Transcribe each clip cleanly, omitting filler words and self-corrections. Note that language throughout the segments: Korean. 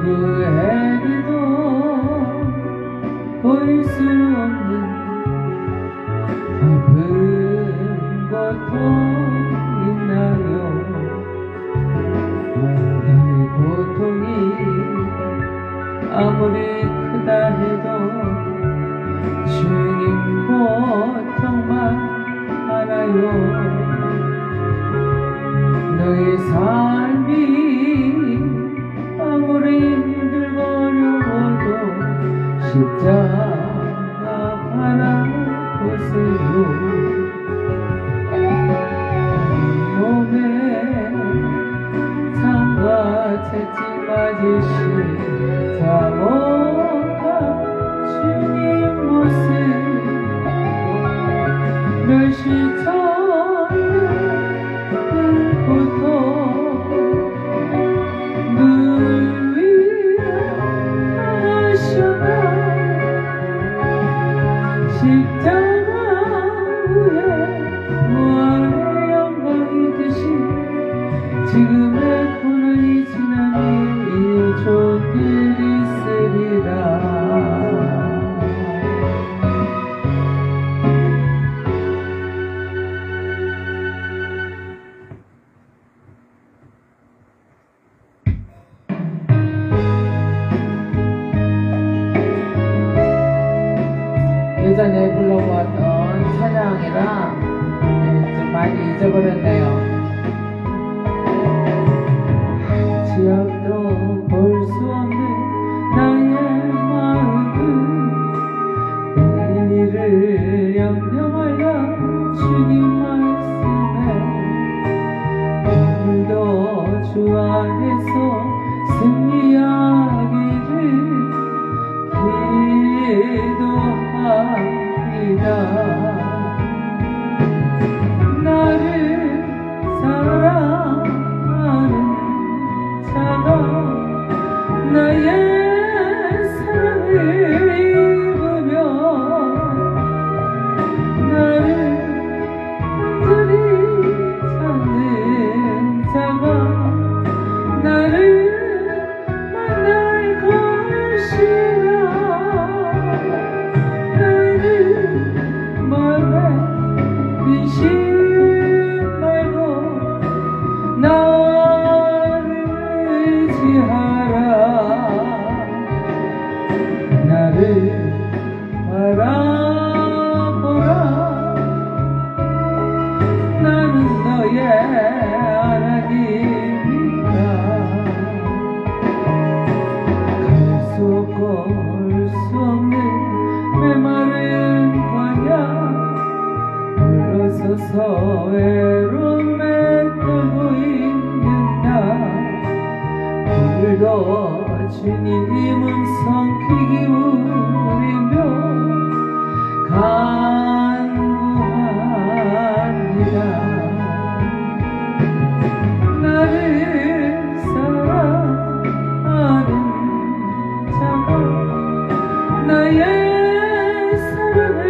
누구에게도 보일 수 없는 아픈 고통 있나요? 나의 고통이 아무리 크다 해도 주님 고통만 알아요. 너의 삶이 아무리 힘들고 어려워도 십자가 바라보세요. 몸에 창과 채찍 맞으신 사모가 주님 모습 멸시쳤는 고통 늘 위하셨나. 십자가 위에 무한의 영광이 드신 지금의 고난이 지나니 좋은 일이 있으리라. 예전에 불러보았던 찬양이라 좀 많이 잊어버렸네요. 지역도 볼 수 없는 나의 마음은 내일을 염려하여 주님 말씀에 오늘도 주 안에서 승리하기를 기도합니다. 나를 사랑하는 자가 나의 사랑을 입으며 나를 간절히 찾는 자가 나를 만날 것이라. 나를 마음에 근심 말고 나를 의지하라. 나를 바라보라. 나는 너의 하나님이다. 갈 수 없고 올 수 없는 메마른 광야 물러서서 외로움에 떨고 있는 나 오늘도 주님 음성 귀 기울이며 간구합니다. 나를 사랑하는 자가 나의 사랑을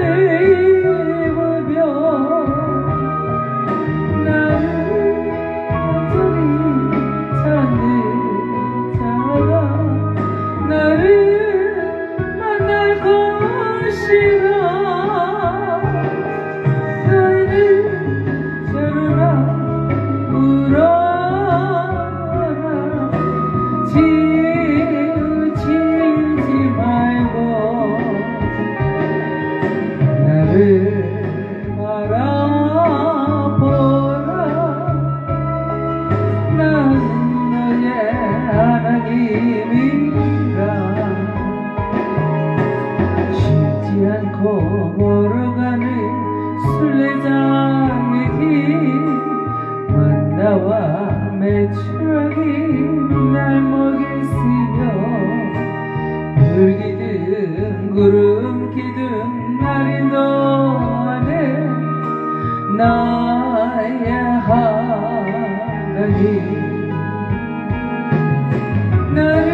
입으며 나를 간절히 찾는 자가 나를 만날 것이라. 나를 저러라 울어라. 치우치지 말고 나를 바라보라. 나는 너의 하나님이라. 쉽지 않고 걸어가는 순례자의 길 만나와 매출하기 날 먹이시며 물기든 구름 기든 날이 너 안에 나의 하나님. 나를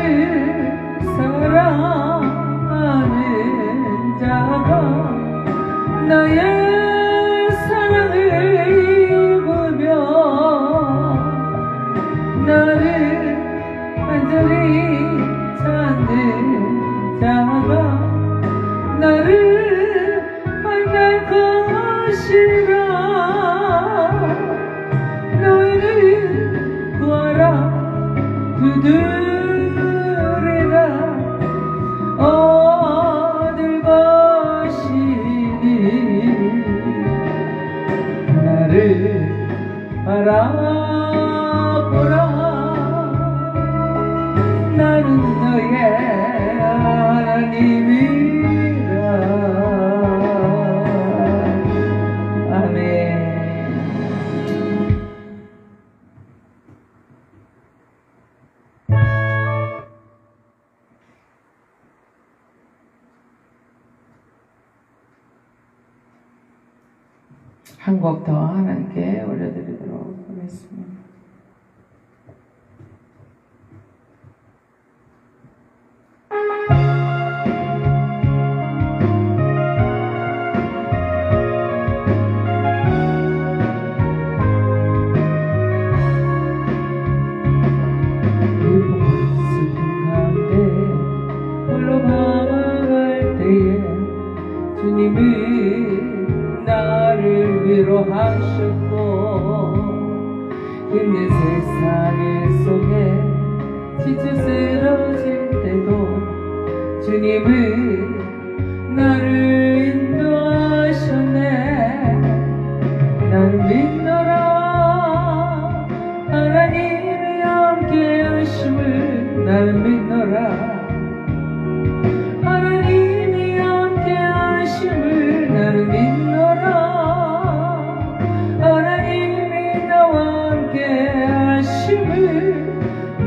사랑하는 자가 나의 사랑을 입으며 나를 간절히 주리라 얻을 것이니 나를 바라보라 나는 너의 하나님이라. 아멘. 한 곡 더 하나님께 올려드리도록 하겠습니다. 주님이 나를 위로하셨고 힘든 세상의 속에 지쳐 쓰러질 때도 주님은 나를 인도하셨네. 나를 믿노라 하나님이 함께 하심을 나를 믿노라 나를 믿노라 하나님이 나와 함께 하심을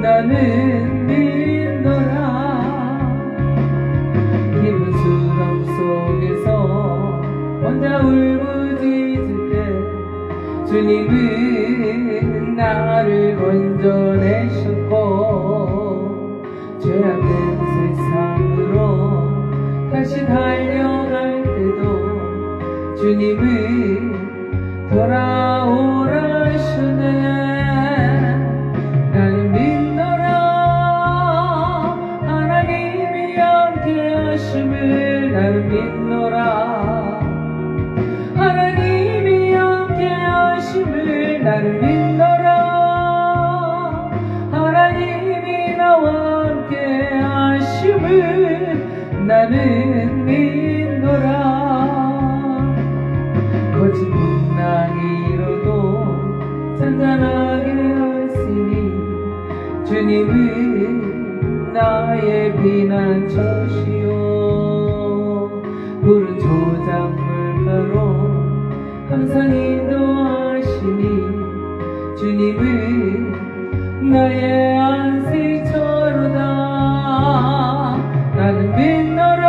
나는 믿노라. 기쁜 수렁 속에서 혼자 울부짖을 때 주님은 나를 건져내셨고 죄악된 세상으로 다시 달려갈 때도 주님은 돌아오라 하시네. 나는 믿노라 하나님이 함께 하심을 나는 믿노라 하나님이 함께 하심을 나는 믿노라 하나님이 나와 함께 하심을 나는 믿노라. 거친 풍랑이로도 잔잔하게 하시니 주님은 나의 피난처시오. 푸른 초장물가로 항상 인도하시니 주님은 나의 안식처로다. 나는 믿노라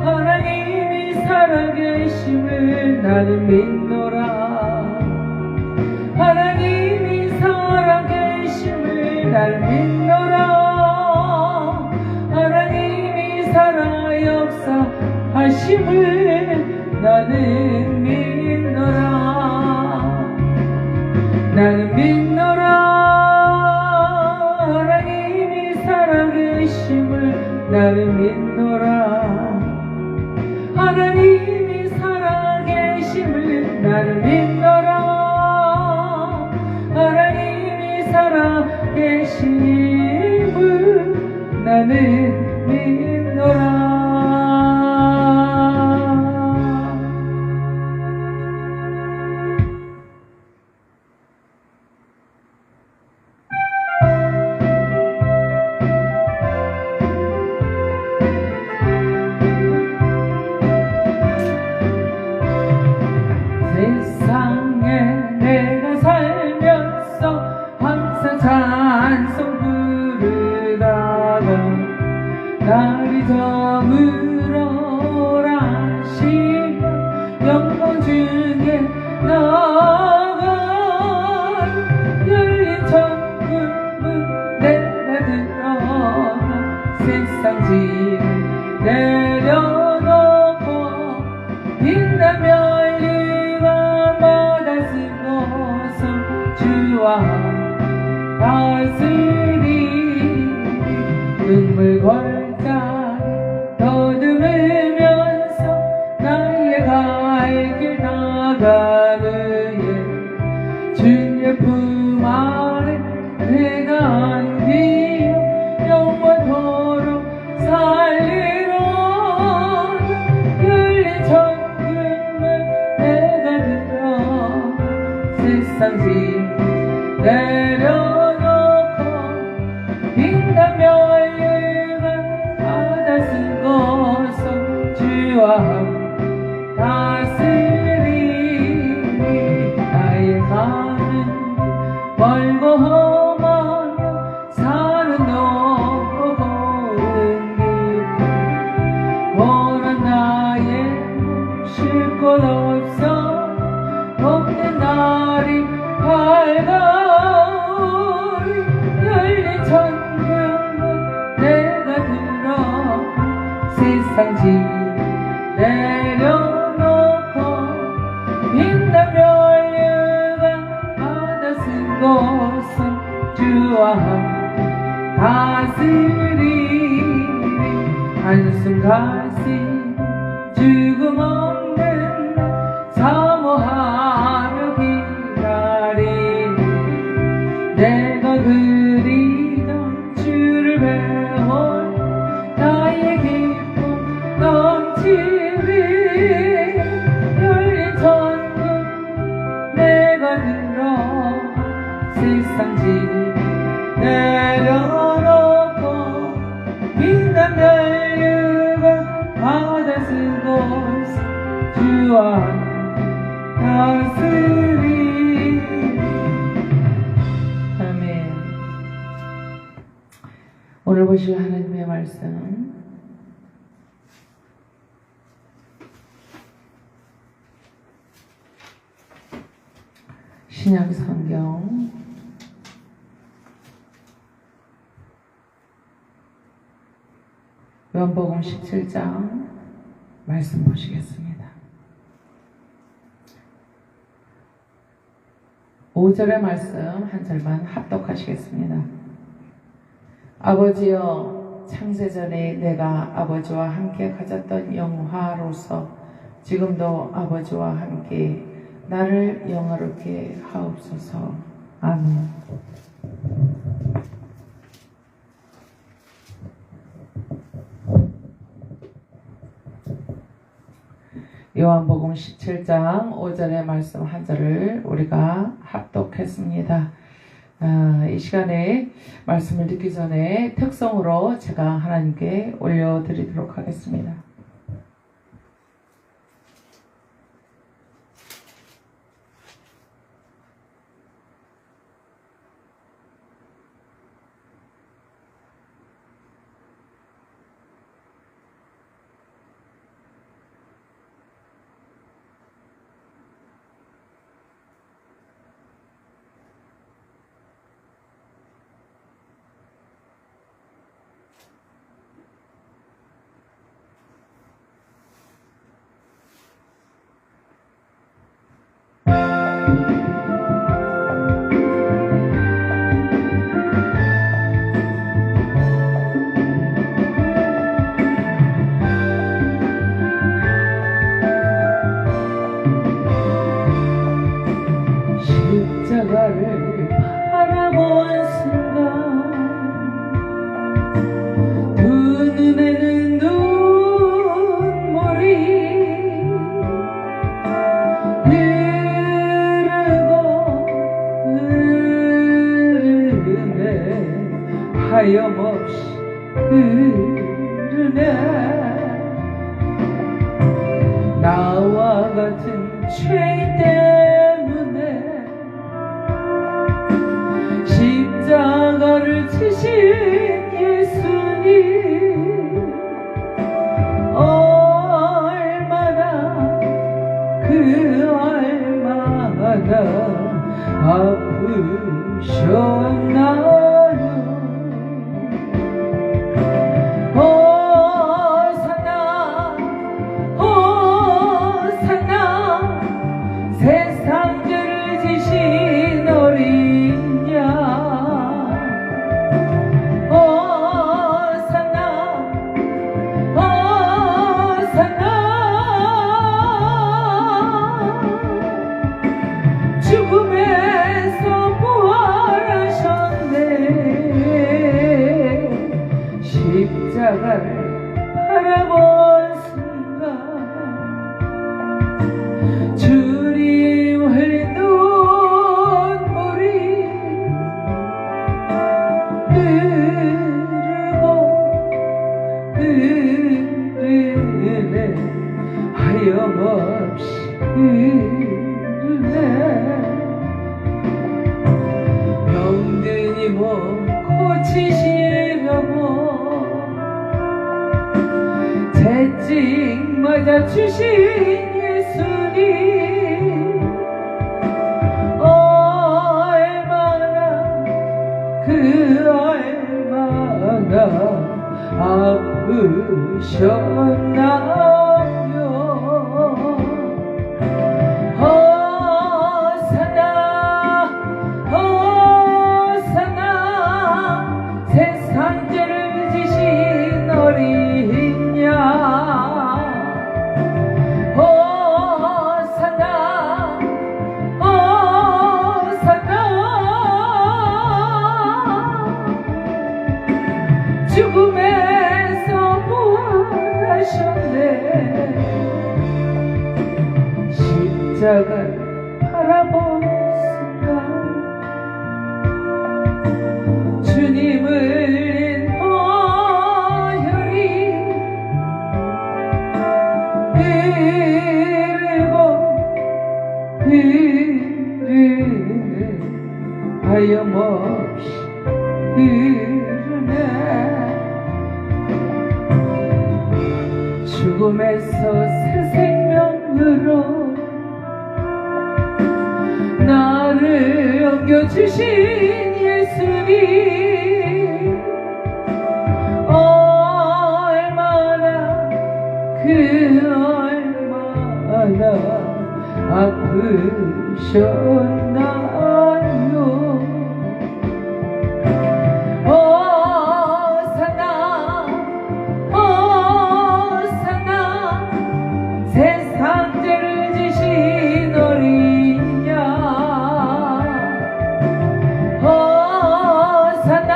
하나님이 살아계심을 나는 믿노라 하나님이 살아계심을 나는 믿노라 하나님이 살아 역사하심을 나는 믿노라. 나는 믿노라 하나님이 살아계심을 나는 믿노라 하나님이 살아계심을 나는 믿노라 하나님이 살아계심을 나는 믿노라. 세상에 내가 살면서 항상 찬송 부르다가 날이 저물어라 시간 영광 중에 나가 열린 천국문 내가 들어가 세상 짐을 내려놓고 빛나며 다스리 눈물 걸자 더듬으면서 나의 갈 길 나가는 주의 품 안에 내가 내려놓고 빛나며 맑은 바다 쓰고서 주와 다스리니 나의 가는 멀고 험하며 산은 높고 고른 길 오는 나의 쉴 곳 없어 봄된 날이 밝아오리 열린 천국문 내가 들어 세상 지 내려놓고 빛나며 맑은 바다 쓴 곳은 주와 다스리리 한숨 가시 죽음 없는 사모하며 기다리니 내가 그리던 주를 배워 나의 기쁨 넘치리 열린 천국 내가 들어 세상 지 내려놓고 빛나며 맑은 바다 쓴 곳 주와 다스리. 아멘. 오늘 보실 하나님의 말씀 신약 성경 요한복음 17장 말씀 보시겠습니다. 5절의 말씀 한 절만 합독하시겠습니다. 아버지여 창세전에 내가 아버지와 함께 가졌던 영화로서 지금도 아버지와 함께 나를 영화롭게 하옵소서. 아멘. 요한복음 17장 5절의 말씀 한 절을 우리가 합독했습니다. 이 시간에 말씀을 듣기 전에 특성으로 제가 하나님께 올려드리도록 하겠습니다. 십자가를 바라본 순간 두 눈에는 눈물이 흐르네 하염없이 흐르네 나와 같은 죄인 때문에 십자가를 지신 예수님 얼마나 아프셨나요. 호산나 호산나 세상 죄를 지신 어린 양 호산나 호산나 죽음에서 부활하셨네 몸 고치시려고 채찍 맞아 주신 예수님 얼마나 아프셨나요. 호산나 호산나 세상 죄를 지신 어린 양 호산나 호산나 죽음에서 부활하셨네. 십자가를 바라본 순간 주님을 보혈이 흐르고 하염없이 흐르네. 죽음에서 새 생명으로 나를 옮겨주신 예수님 얼마나 아프셨나요. 호산나 호산나 세상 죄를 지신 어린 양 호산나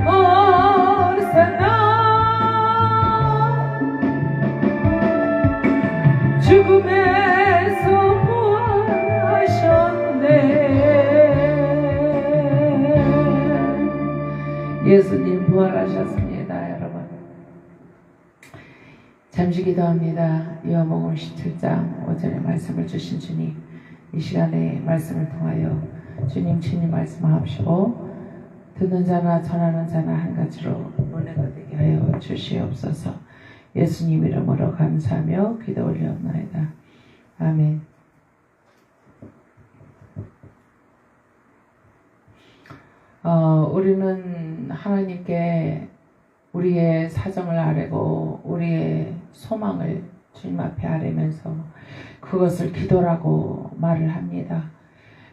호산나 죽음에서 부활하셨네. 예수님 부활하셨습니다. 여러분 잠시 기도합니다. 요한복음 17장 5절의 말씀을 주신 주님, 이 시간에 말씀을 통하여 주님 친히 말씀하시고 듣는 자나 전하는 자나 한 가지로 은혜가 되게 하여 주시옵소서. 예수님 이름으로 감사하며 기도 올리옵나이다. 아멘. 우리는 하나님께 우리의 사정을 아뢰고 우리의 소망을 주님 앞에 아뢰면서 그것을 기도라고 말을 합니다.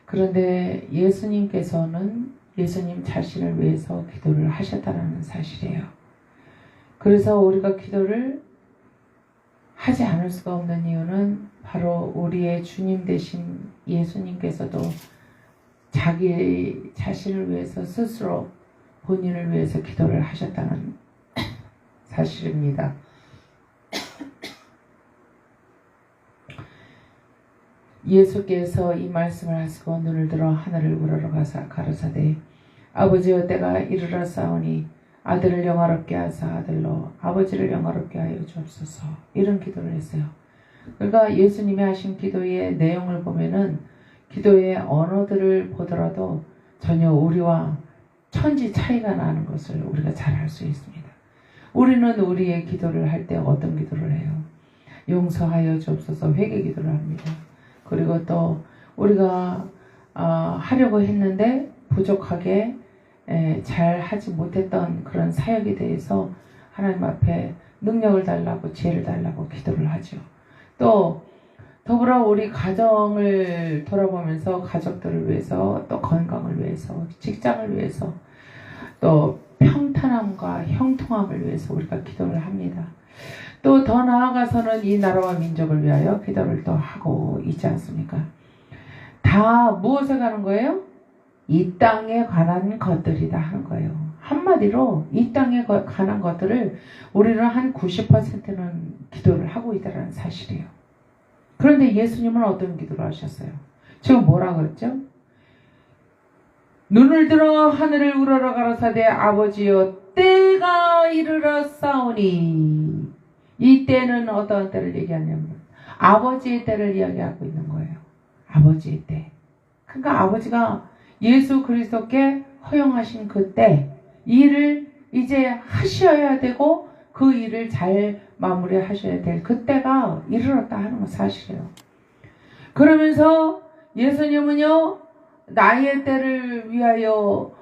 그런데 예수님께서는 예수님 자신을 위해서 기도를 하셨다는 사실이에요. 그래서 우리가 기도를 하지 않을 수가 없는 이유는 바로 우리의 주님 되신 예수님께서도 자기 자신을 위해서 스스로 본인을 위해서 기도를 하셨다는 사실입니다. 예수께서 이 말씀을 하시고 눈을 들어 하늘을 우러러 가로사대 아버지여 때가 이르렀사오니 아들을 영화롭게 하사 아들로 아버지를 영화롭게 하여 주옵소서. 이런 기도를 했어요. 그러니까 예수님이 하신 기도의 내용을 보면은 기도의 언어들을 보더라도 전혀 우리와 천지 차이가 나는 것을 우리가 잘 알 수 있습니다. 우리는 우리의 기도를 할 때 어떤 기도를 해요? 용서하여 주옵소서 회개 기도를 합니다. 그리고 또 우리가 하려고 했는데 부족하게 잘 하지 못했던 그런 사역에 대해서 하나님 앞에 능력을 달라고 지혜를 달라고 기도를 하죠. 또 더불어 우리 가정을 돌아보면서 가족들을 위해서 또 건강을 위해서 직장을 위해서 또 평탄함과 형통함을 위해서 우리가 기도를 합니다. 또 더 나아가서는 이 나라와 민족을 위하여 기도를 또 하고 있지 않습니까? 다 무엇에 가는 거예요? 이 땅에 관한 것들이다 하는 거예요. 한마디로 이 땅에 관한 것들을 우리는 한 90%는 기도를 하고 있다는 사실이에요. 그런데 예수님은 어떤 기도를 하셨어요? 지금 뭐라 그랬죠? 눈을 들어 하늘을 우러러 가로사대 아버지여 때가 이르렀사오니. 이 때는 어떤 때를 얘기하냐면 아버지의 때를 이야기하고 있는 거예요. 아버지의 때. 그러니까 아버지가 예수 그리스도께 허용하신 그때 일을 이제 하셔야 되고 그 일을 잘 마무리하셔야 될 그때가 이르렀다 하는 건 사실이에요. 그러면서 예수님은요, 나의 때를 위하여,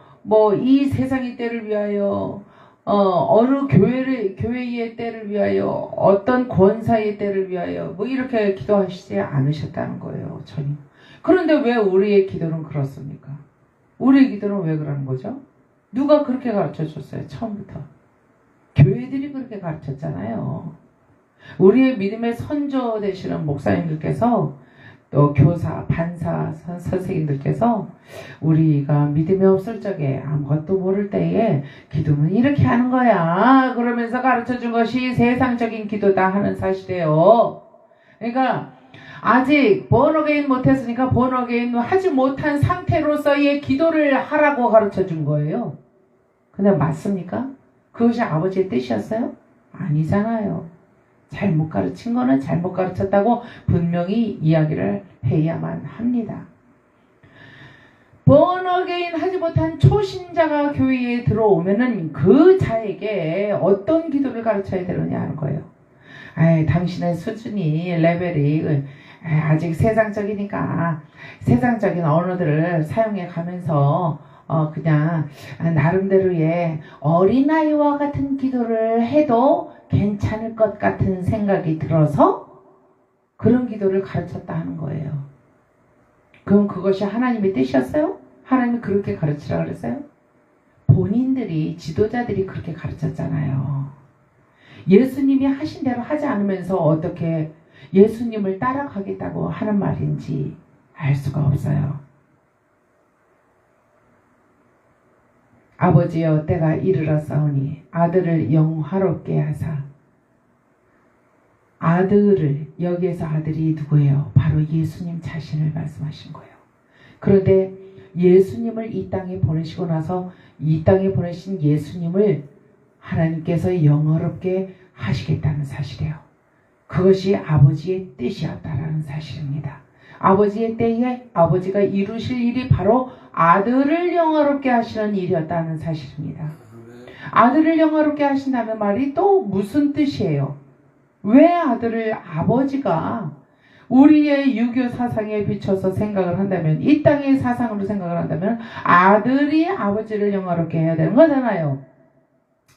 이 세상의 때를 위하여, 어느 교회의 때를 위하여, 어떤 권사의 때를 위하여, 이렇게 기도하시지 않으셨다는 거예요, 전혀. 그런데 왜 우리의 기도는 그렇습니까? 우리의 기도는 왜 그러는 거죠? 누가 그렇게 가르쳐 줬어요, 처음부터? 교회들이 그렇게 가르쳤잖아요. 우리의 믿음의 선조 되시는 목사님들께서 또 교사, 반사, 선생님들께서 우리가 믿음이 없을 적에 아무것도 모를 때에 기도는 이렇게 하는 거야 그러면서 가르쳐준 것이 세상적인 기도다 하는 사실이에요. 그러니까 아직 번어게인 못했으니까 번어게인 하지 못한 상태로서의 기도를 하라고 가르쳐준 거예요. 근데 맞습니까? 그것이 아버지의 뜻이었어요? 아니잖아요. 잘못 가르친 거는 잘못 가르쳤다고 분명히 이야기를 해야만 합니다. 번어게인 하지 못한 초신자가 교회에 들어오면은 그 자에게 어떤 기도를 가르쳐야 되느냐 하는 거예요. 당신의 수준이 레벨이 아직 세상적이니까 세상적인 언어들을 사용해 가면서 그냥 나름대로의 어린아이와 같은 기도를 해도 괜찮을 것 같은 생각이 들어서 그런 기도를 가르쳤다 하는 거예요. 그럼 그것이 하나님의 뜻이었어요? 하나님이 그렇게 가르치라고 그랬어요? 본인들이, 지도자들이 그렇게 가르쳤잖아요. 예수님이 하신 대로 하지 않으면서 어떻게 예수님을 따라가겠다고 하는 말인지 알 수가 없어요. 아버지여 때가 이르렀사오니 아들을 영화롭게 하사. 아들을, 여기에서 아들이 누구예요? 바로 예수님 자신을 말씀하신 거예요. 그런데 예수님을 이 땅에 보내시고 나서 이 땅에 보내신 예수님을 하나님께서 영화롭게 하시겠다는 사실이에요. 그것이 아버지의 뜻이었다라는 사실입니다. 아버지의 때에 아버지가 이루실 일이 바로 아들을 영화롭게 하시는 일이었다는 사실입니다. 아들을 영화롭게 하신다는 말이 또 무슨 뜻이에요? 왜 아들을, 아버지가 우리의 유교 사상에 비춰서 생각을 한다면, 이 땅의 사상으로 생각을 한다면 아들이 아버지를 영화롭게 해야 되는 거잖아요.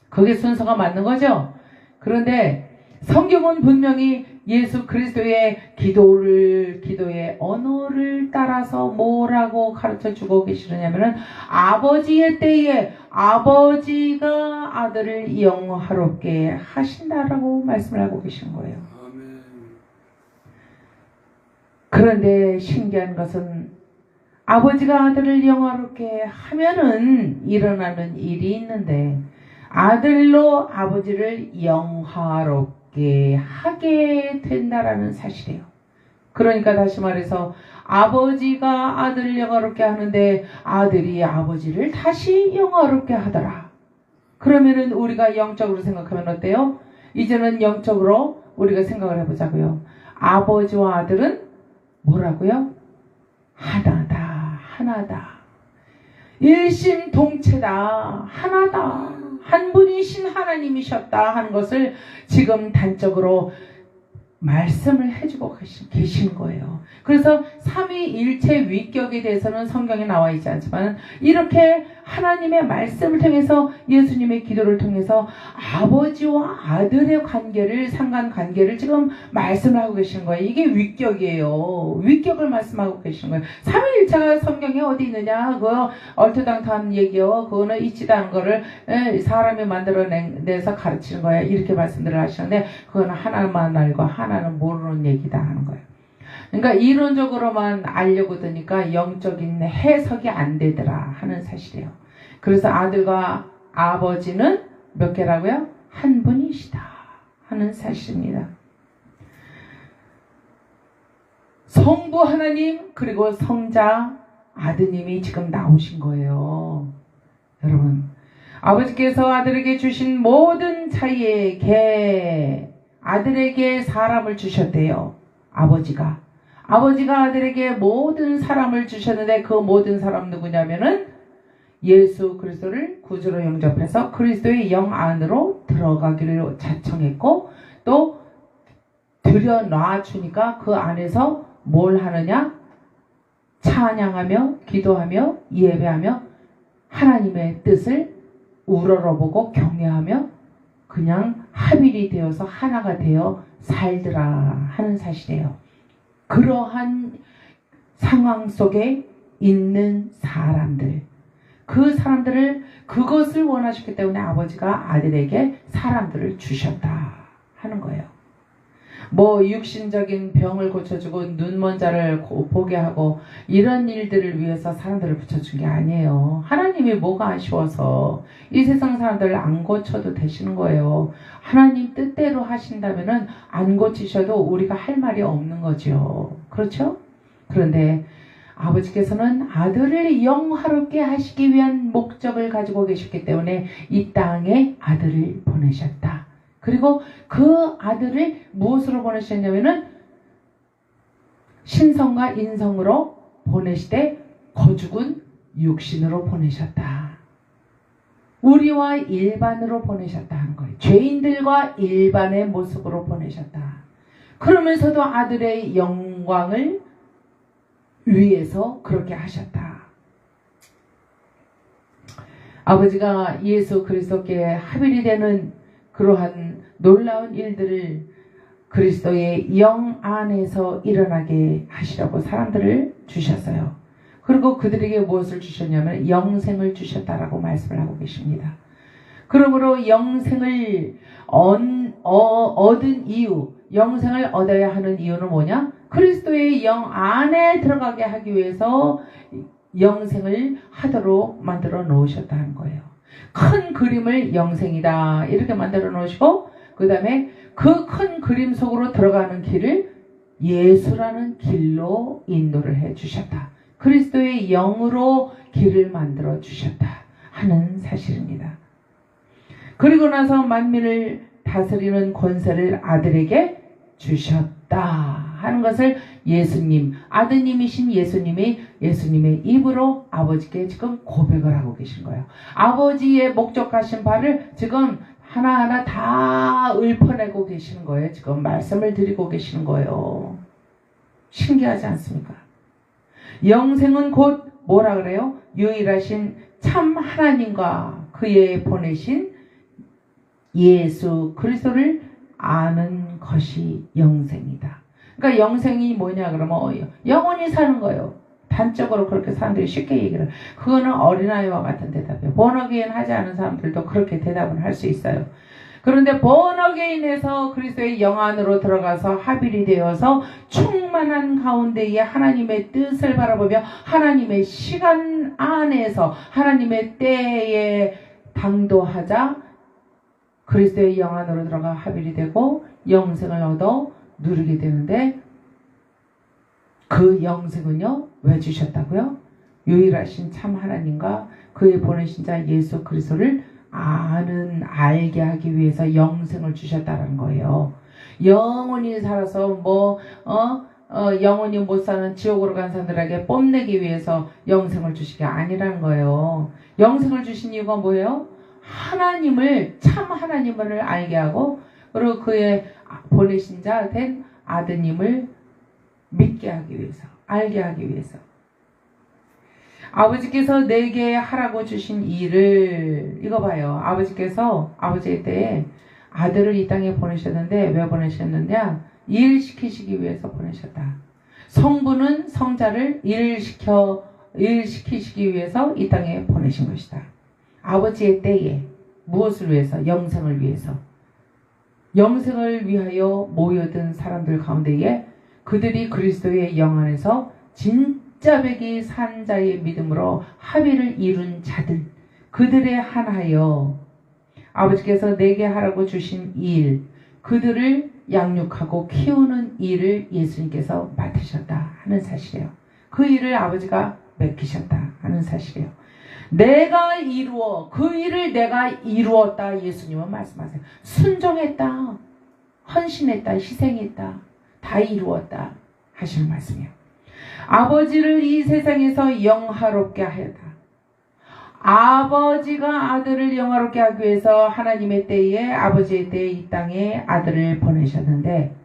그게 순서가 맞는 거죠. 그런데 성경은 분명히 예수 그리스도의 기도의 언어를 따라서 뭐라고 가르쳐주고 계시느냐면은 아버지의 때에 아버지가 아들을 영화롭게 하신다라고 말씀을 하고 계신 거예요. 그런데 신기한 것은 아버지가 아들을 영화롭게 하면은 일어나는 일이 있는데 아들로 아버지를 영화롭게 하게 된다라는 사실이에요. 그러니까 다시 말해서 아버지가 아들을 영화롭게 하는데 아들이 아버지를 다시 영화롭게 하더라. 그러면은 우리가 영적으로 생각하면 어때요? 이제는 영적으로 우리가 생각을 해보자고요. 아버지와 아들은 뭐라고요? 하나다. 일심동체다. 하나다. 한 분이신 하나님이셨다 하는 것을 지금 단적으로 말씀을 해주고 계신 거예요. 그래서 삼위일체 위격에 대해서는 성경에 나와 있지 않지만 이렇게 하나님의 말씀을 통해서 예수님의 기도를 통해서 아버지와 아들의 관계를, 상관관계를 지금 말씀을 하고 계시는 거예요. 이게 위격이에요. 위격을 말씀하고 계시는 거예요. 삼위일체가 성경에 어디 있느냐? 그거 얼토당토한 얘기요. 그거는 있지도 않은 거를 사람이 만들어내서 가르치는 거예요. 이렇게 말씀들을 하시는데 그거는 하나만 알고 하나는 모르는 얘기다 하는 거예요. 그러니까 이론적으로만 알려고 드니까 영적인 해석이 안 되더라 하는 사실이에요. 그래서 아들과 아버지는 몇 개라고요? 한 분이시다 하는 사실입니다. 성부 하나님 그리고 성자 아드님이 지금 나오신 거예요. 여러분, 아버지께서 아들에게 주신 모든 자에게 아들에게 사람을 주셨대요. 아버지가 아버지가 아들에게 모든 사람을 주셨는데 그 모든 사람 누구냐면은 예수 그리스도를 구주로 영접해서 그리스도의 영 안으로 들어가기를 자청했고 또 들여놔 주니까 그 안에서 뭘 하느냐? 찬양하며 기도하며 예배하며 하나님의 뜻을 우러러보고 경외하며 그냥 합일이 되어서 하나가 되어 살더라 하는 사실이에요. 그러한 상황 속에 있는 사람들, 그 사람들을 그것을 원하셨기 때문에 아버지가 아들에게 사람들을 주셨다 하는 거예요. 뭐 육신적인 병을 고쳐주고 눈먼 자를 보게 하고 이런 일들을 위해서 사람들을 붙여준 게 아니에요. 하나님이 뭐가 아쉬워서 이 세상 사람들을 안 고쳐도 되시는 거예요. 하나님 뜻대로 하신다면은 안 고치셔도 우리가 할 말이 없는 거죠. 그렇죠? 그런데 아버지께서는 아들을 영화롭게 하시기 위한 목적을 가지고 계셨기 때문에 이 땅에 아들을 보내셨다. 그리고 그 아들을 무엇으로 보내셨냐면은 신성과 인성으로 보내시되 거죽은 육신으로 보내셨다. 우리와 일반으로 보내셨다 하는 거예요. 죄인들과 일반의 모습으로 보내셨다. 그러면서도 아들의 영광을 위해서 그렇게 하셨다. 아버지가 예수 그리스도께 합일이 되는 그러한 놀라운 일들을 그리스도의 영 안에서 일어나게 하시라고 사람들을 주셨어요. 그리고 그들에게 무엇을 주셨냐면 영생을 주셨다라고 말씀을 하고 계십니다. 그러므로 영생을 얻은 이유, 영생을 얻어야 하는 이유는 뭐냐? 그리스도의 영 안에 들어가게 하기 위해서 영생을 하도록 만들어 놓으셨다는 거예요. 큰 그림을 영생이다 이렇게 만들어 놓으시고 그 다음에 그 큰 그림 속으로 들어가는 길을 예수라는 길로 인도를 해 주셨다. 그리스도의 영으로 길을 만들어 주셨다 하는 사실입니다. 그리고 나서 만민을 다스리는 권세를 아들에게 주셨다 하는 것을 예수님, 아드님이신 예수님의 입으로 아버지께 지금 고백을 하고 계신 거예요. 아버지의 목적하신 바를 지금 하나하나 다 읊어내고 계시는 거예요. 지금 말씀을 드리고 계시는 거예요. 신기하지 않습니까? 영생은 곧 뭐라 그래요? 유일하신 참 하나님과 그의 보내신 예수 그리스도를 아는 것이 영생이다. 그러니까 영생이 뭐냐 그러면 영원히 사는 거예요. 단적으로 그렇게 사람들이 쉽게 얘기를. 그거는 어린아이와 같은 대답이에요. 본어게인 하지 않은 사람들도 그렇게 대답을 할 수 있어요. 그런데 본어게인에서 그리스도의 영 안으로 들어가서 합일이 되어서 충만한 가운데에 하나님의 뜻을 바라보며 하나님의 시간 안에서 하나님의 때에 당도하자 그리스도의 영 안으로 들어가 합일이 되고 영생을 얻어 누리게 되는데 그 영생은요 왜 주셨다고요? 유일하신 참 하나님과 그의 보내신 자 예수 그리스도를 알게 하기 위해서 영생을 주셨다는 거예요. 영원히 살아서 영원히 못 사는 지옥으로 간 사람들에게 뽐내기 위해서 영생을 주신 게 아니라는 거예요. 영생을 주신 이유가 뭐예요? 하나님을 참 하나님을 알게 하고 그리고 그의 보내신 자 된 아드님을 믿게 하기 위해서, 알게 하기 위해서. 아버지께서 내게 하라고 주신 일을 이거 봐요. 아버지께서 아버지의 때에 아들을 이 땅에 보내셨는데 왜 보내셨느냐? 일 시키시기 위해서 보내셨다. 성부는 성자를 일 시키시기 위해서 이 땅에 보내신 것이다. 아버지의 때에 무엇을 위해서? 영생을 위해서. 영생을 위하여 모여든 사람들 가운데에 그들이 그리스도의 영 안에서 진짜 백이 산 자의 믿음으로 합의를 이룬 자들, 그들의 하나여 아버지께서 내게 하라고 주신 일, 그들을 양육하고 키우는 일을 예수님께서 맡으셨다 하는 사실이에요. 그 일을 아버지가 맡기셨다 하는 사실이에요. 내가 이루어 그 일을 내가 이루었다 예수님은 말씀하세요. 순종했다, 헌신했다, 희생했다, 다 이루었다. 하시는 말씀이에요. 아버지를 이 세상에서 영화롭게 하였다. 아버지가 아들을 영화롭게 하기 위해서 하나님의 때에 아버지의 때에 이 땅에 아들을 보내셨는데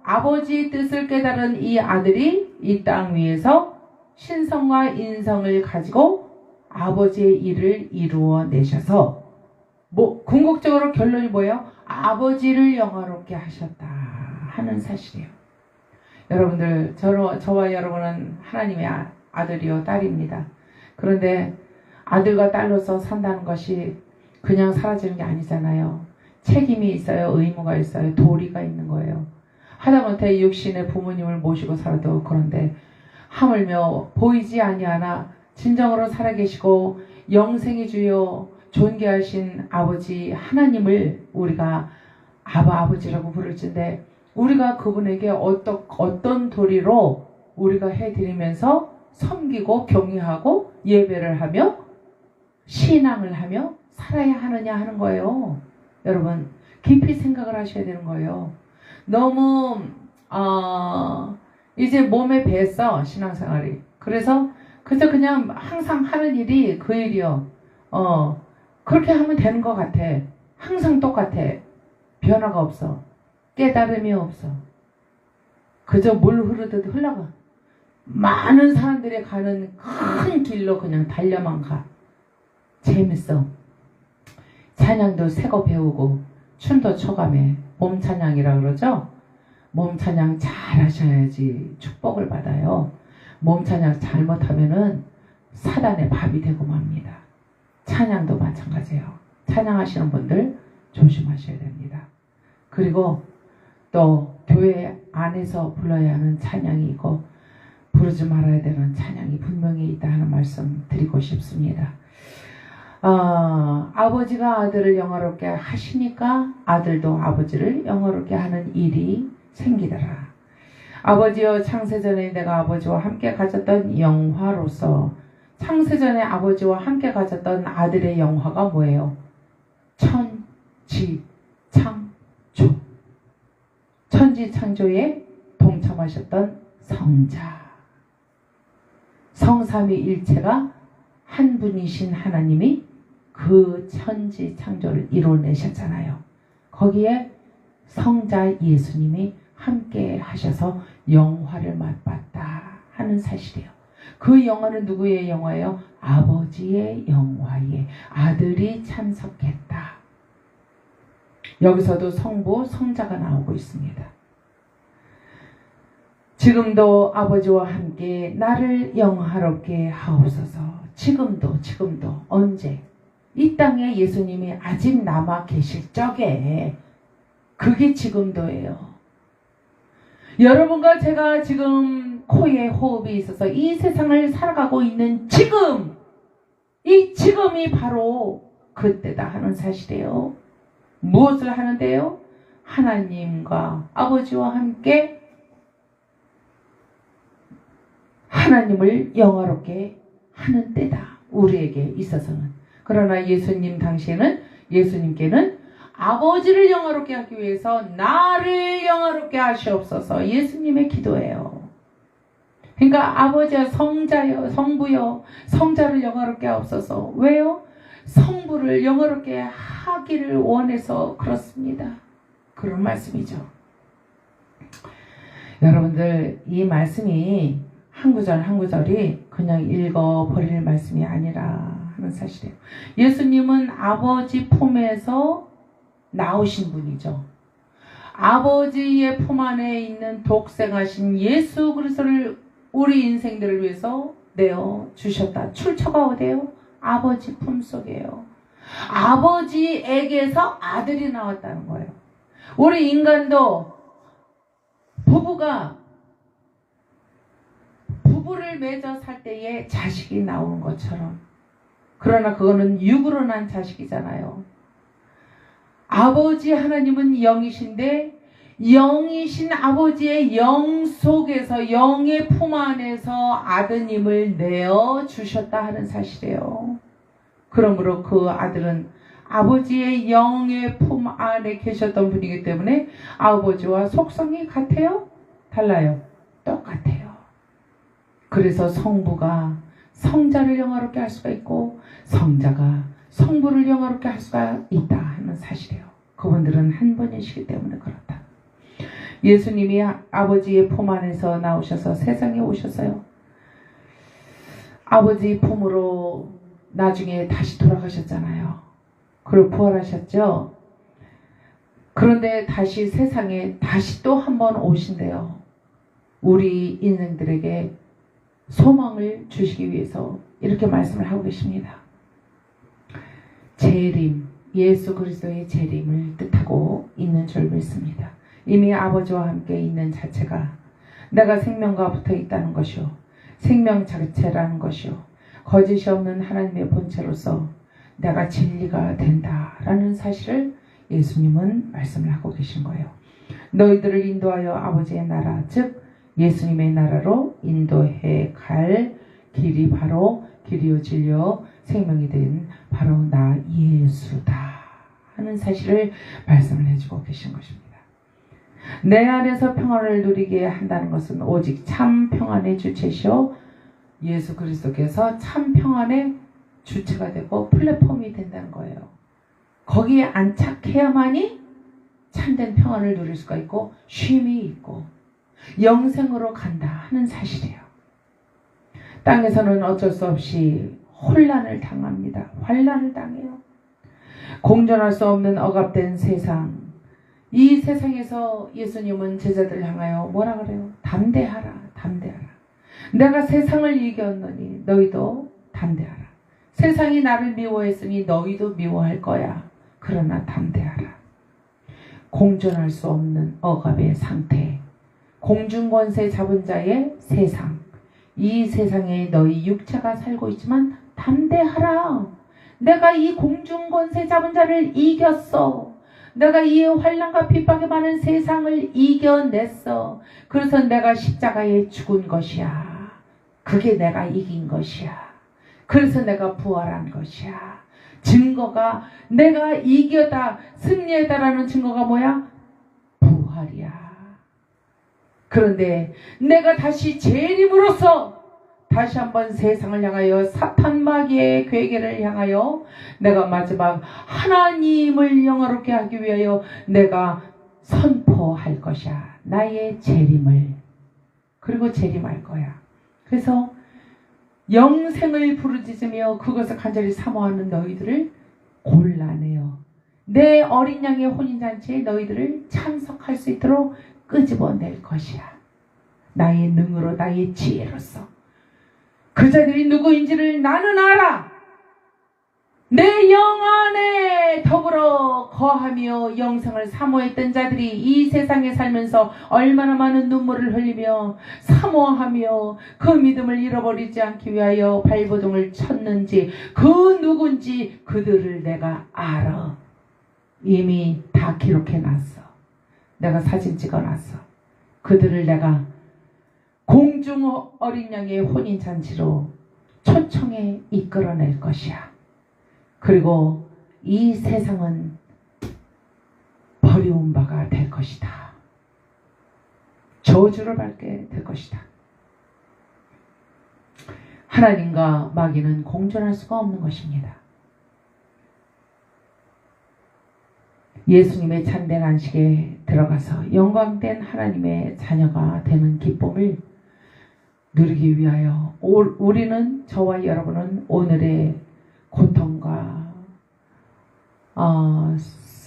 아버지의 뜻을 깨달은 이 아들이 이 땅 위에서 신성과 인성을 가지고 아버지의 일을 이루어 내셔서 궁극적으로 결론이 뭐예요? 아버지를 영화롭게 하셨다 하는 사실이에요. 여러분들, 저와 여러분은 하나님의 아들이요 딸입니다. 그런데 아들과 딸로서 산다는 것이 그냥 사라지는 게 아니잖아요. 책임이 있어요. 의무가 있어요. 도리가 있는 거예요. 하다못해 육신의 부모님을 모시고 살아도 그런데 하물며 보이지 아니하나 진정으로 살아계시고 영생의 주여 존귀하신 아버지 하나님을 우리가 아버지라고 부를진데 우리가 그분에게 어떤 도리로 우리가 해드리면서 섬기고 경외하고 예배를 하며 신앙을 하며 살아야 하느냐 하는 거예요. 여러분 깊이 생각을 하셔야 되는 거예요. 너무 이제 몸에 뱄어 신앙생활이. 그래서 그냥 항상 하는 일이 그 일이요. 그렇게 하면 되는 것 같아. 항상 똑같아. 변화가 없어. 깨달음이 없어. 그저 물 흐르듯 흘러가. 많은 사람들이 가는 큰 길로 그냥 달려만 가. 재밌어. 찬양도 새거 배우고 춤도 춰가며 몸 찬양이라 그러죠. 몸 찬양 잘 하셔야지 축복을 받아요. 몸 찬양 잘못하면은 사단의 밥이 되고 맙니다. 찬양도 마찬가지예요. 찬양하시는 분들 조심하셔야 됩니다. 그리고 또 교회 안에서 불러야 하는 찬양이 있고 부르지 말아야 되는 찬양이 분명히 있다 하는 말씀 드리고 싶습니다. 아버지가 아들을 영화롭게 하시니까 아들도 아버지를 영화롭게 하는 일이 생기더라. 아버지여 창세전에 내가 아버지와 함께 가졌던 영화로서 창세전에 아버지와 함께 가졌던 아들의 영화가 뭐예요? 천지창조. 천지창조에 동참하셨던 성자. 성삼위일체가 한 분이신 하나님이 그 천지창조를 이뤄내셨잖아요. 거기에 성자 예수님이 함께 하셔서 영화를 맛봤다 하는 사실이에요. 그 영화는 누구의 영화예요? 아버지의 영화에 아들이 참석했다. 여기서도 성부, 성자가 나오고 있습니다. 지금도 아버지와 함께 나를 영화롭게 하옵소서. 지금도 언제? 이 땅에 예수님이 아직 남아 계실 적에 그게 지금도예요. 여러분과 제가 지금 코에 호흡이 있어서 이 세상을 살아가고 있는 지금, 이 지금이 바로 그때다 하는 사실이에요. 무엇을 하는데요? 하나님과 아버지와 함께 하나님을 영화롭게 하는 때다. 우리에게 있어서는. 그러나 예수님 당시에는 예수님께는 아버지를 영화롭게 하기 위해서 나를 영화롭게 하시옵소서. 예수님의 기도예요. 그러니까 아버지여 성자여 성부여 성자를 영화롭게 하옵소서. 왜요? 성부를 영화롭게 하기를 원해서 그렇습니다. 그런 말씀이죠. 여러분들 이 말씀이 한 구절 한 구절이 그냥 읽어버릴 말씀이 아니라 하는 사실이에요. 예수님은 아버지 품에서 나오신 분이죠. 아버지의 품 안에 있는 독생하신 예수 그리스도를 우리 인생들을 위해서 내어 주셨다. 출처가 어디예요? 아버지 품속이에요. 아버지에게서 아들이 나왔다는 거예요. 우리 인간도 부부를 맺어 살 때에 자식이 나오는 것처럼, 그러나 그거는 육으로 난 자식이잖아요. 아버지 하나님은 영이신데 영이신 아버지의 영 속에서 영의 품 안에서 아드님을 내어 주셨다 하는 사실이에요. 그러므로 그 아들은 아버지의 영의 품 안에 계셨던 분이기 때문에 아버지와 속성이 같아요. 달라요? 똑같아요. 그래서 성부가 성자를 영화롭게 할 수가 있고 성자가 성부를 영화롭게 할 수가 있다 하는 사실이에요. 그분들은 한 분이시기 때문에 그렇다. 예수님이 아버지의 품 안에서 나오셔서 세상에 오셨어요. 아버지 품으로 나중에 다시 돌아가셨잖아요. 그리고 부활하셨죠. 그런데 다시 세상에 다시 또 한 번 오신대요. 우리 인생들에게 소망을 주시기 위해서 이렇게 말씀을 하고 계십니다. 재림, 예수 그리스도의 재림을 뜻하고 있는 줄 믿습니다. 이미 아버지와 함께 있는 자체가 내가 생명과 붙어 있다는 것이요, 생명 자체라는 것이요, 거짓이 없는 하나님의 본체로서 내가 진리가 된다라는 사실을 예수님은 말씀을 하고 계신 거예요. 너희들을 인도하여 아버지의 나라, 즉 예수님의 나라로 인도해 갈 길이 바로 길이요 진리요 생명이 된 바로 나 예수다 하는 사실을 말씀을 해주고 계신 것입니다. 내 안에서 평안을 누리게 한다는 것은 오직 참 평안의 주체시오 예수 그리스도께서 참 평안의 주체가 되고 플랫폼이 된다는 거예요. 거기에 안착해야만이 참된 평안을 누릴 수가 있고 쉼이 있고 영생으로 간다 하는 사실이에요. 땅에서는 어쩔 수 없이 혼란을 당합니다. 환란을 당해요. 공존할 수 없는 억압된 세상, 이 세상에서 예수님은 제자들을 향하여 뭐라 그래요? 담대하라, 담대하라. 내가 세상을 이겼노니 너희도 담대하라. 세상이 나를 미워했으니 너희도 미워할 거야. 그러나 담대하라. 공존할 수 없는 억압의 상태, 공중권세 잡은 자의 세상, 이 세상에 너희 육체가 살고 있지만 담대하라. 내가 이 공중권세 잡은 자를 이겼어. 내가 이 환난과 핍박에 많은 세상을 이겨냈어. 그래서 내가 십자가에 죽은 것이야. 그게 내가 이긴 것이야. 그래서 내가 부활한 것이야. 증거가 내가 이겼다, 승리했다라는 증거가 뭐야? 부활이야. 그런데 내가 다시 재림으로써 다시 한번 세상을 향하여 사탄 마귀의 괴계를 향하여 내가 마지막 하나님을 영화롭게 하기 위하여 내가 선포할 것이야. 나의 재림을. 그리고 재림할 거야. 그래서 영생을 부르짖으며 그것을 간절히 사모하는 너희들을 골라내어 내 어린 양의 혼인잔치에 너희들을 참석할 수 있도록 끄집어낼 것이야. 나의 능으로, 나의 지혜로서. 그 자들이 누구인지를 나는 알아. 내 영 안에 더불어 거하며 영생을 사모했던 자들이 이 세상에 살면서 얼마나 많은 눈물을 흘리며 사모하며 그 믿음을 잃어버리지 않기 위하여 발버둥을 쳤는지 그 누군지 그들을 내가 알아. 이미 다 기록해놨어. 내가 사진 찍어놨어. 그들을 내가 공중 어린 양의 혼인잔치로 초청해 이끌어낼 것이야. 그리고 이 세상은 버려온 바가 될 것이다. 저주를 받게 될 것이다. 하나님과 마귀는 공존할 수가 없는 것입니다. 예수님의 참된 안식에 들어가서 영광된 하나님의 자녀가 되는 기쁨을 누리기 위하여 우리는, 저와 여러분은 오늘의 고통과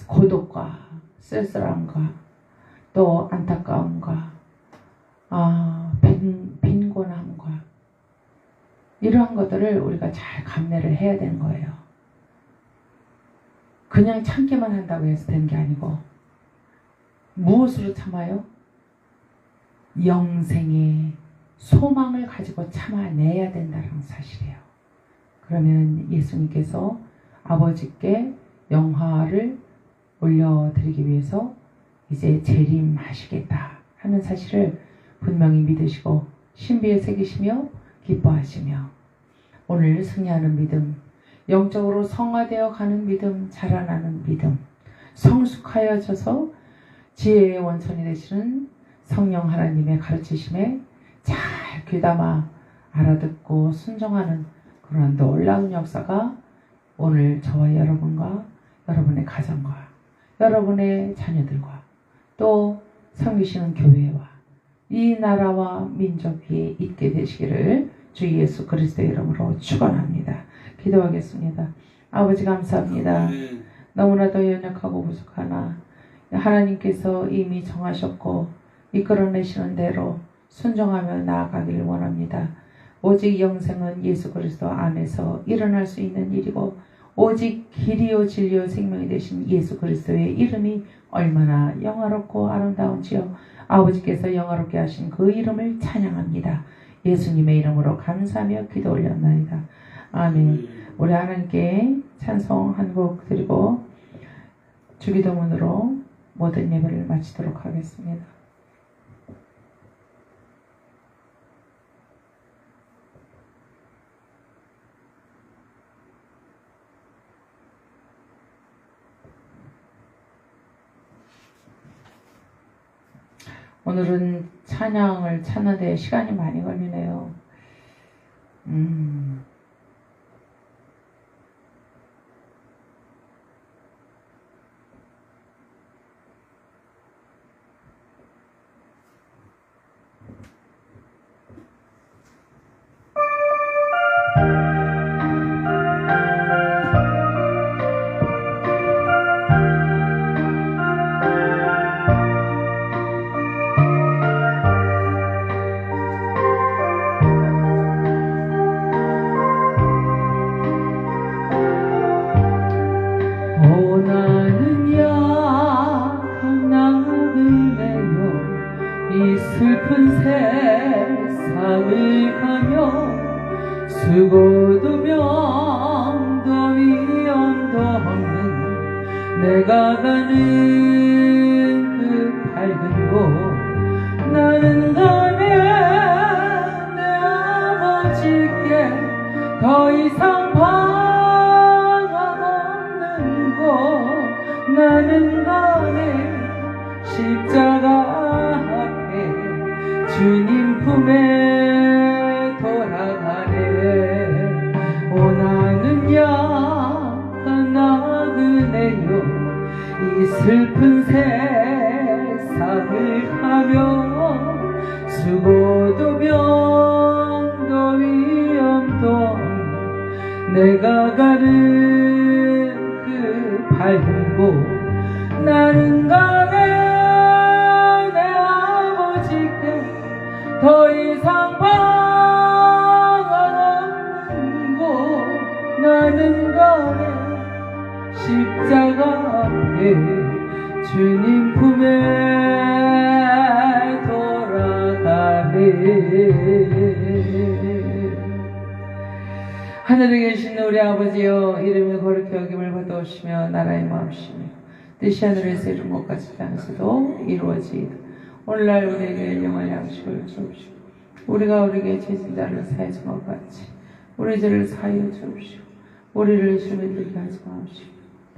고독과 쓸쓸함과 또 안타까움과 빈곤함과 이러한 것들을 우리가 잘 감내를 해야 되는 거예요. 그냥 참기만 한다고 해서 되는 게 아니고 무엇으로 참아요? 영생의 소망을 가지고 참아내야 된다는 사실이에요. 그러면 예수님께서 아버지께 영화를 올려드리기 위해서 이제 재림하시겠다 하는 사실을 분명히 믿으시고 신비에 새기시며 기뻐하시며 오늘 승리하는 믿음, 영적으로 성화되어 가는 믿음, 자라나는 믿음, 성숙하여져서 지혜의 원천이 되시는 성령 하나님의 가르치심에 잘 귀담아 알아듣고 순종하는 그런 놀라운 역사가 오늘 저와 여러분과 여러분의 가정과 여러분의 자녀들과 또 섬기시는 교회와 이 나라와 민족 위에 있게 되시기를 주 예수 그리스도의 이름으로 축원합니다. 기도하겠습니다. 아버지 감사합니다. 너무나도 연약하고 부족하나 하나님께서 이미 정하셨고 이끌어내시는 대로 순종하며 나아가기를 원합니다. 오직 영생은 예수 그리스도 안에서 일어날 수 있는 일이고 오직 길이요 진리요 생명이 되신 예수 그리스도의 이름이 얼마나 영화롭고 아름다운지요. 아버지께서 영화롭게 하신 그 이름을 찬양합니다. 예수님의 이름으로 감사하며 기도 올렸나이다. 아멘. 우리 하나님께 찬송 한 곡 드리고 주기도문으로 모든 예배를 마치도록 하겠습니다. 오늘은 찬양을 찾는데 시간이 많이 걸리네요. 슬픈 세상을 가며 수고도 명도 위험도 없는 내가 가는 그 밝은 곳 나는 가네 내 아버지께 더 이상 방황 없는 곳 나는 가네 십자가 주님 품에 돌아가네 오 나는 약한 나그네요 이 슬픈 세상을 가며 수고도 병도 위험도 없는 내가 가는 그 밝은 곳 나는 가네 더 이상 방황 없는 곳 나는 가네 십자가 앞에 주님 품에 돌아가네 하늘에 계신 우리 아버지여 이름이 거룩히 여김을 받아오시며 나라의 마음이시며 뜻이 하늘에서 이룬 것 같이 땅에서도 이루어지이다. 오늘날 우리에게 영원한 양식을 주옵시고 우리가 우리에게 죄진 자를 사하여 준 것 같이 우리 죄를 사하여 주옵시고 우리를 시험에 들게 하지 마옵시고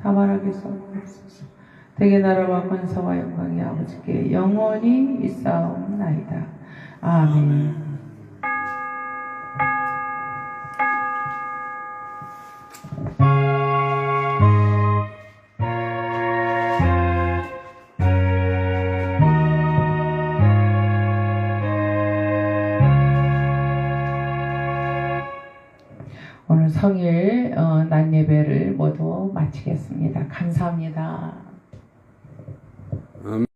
다만 악에서 구하옵소서. 대개 나라와 권세와 영광이 아버지께 영원히 있사옵나이다. 아멘. 오늘 성일 낮 예배를 모두 마치겠습니다. 감사합니다.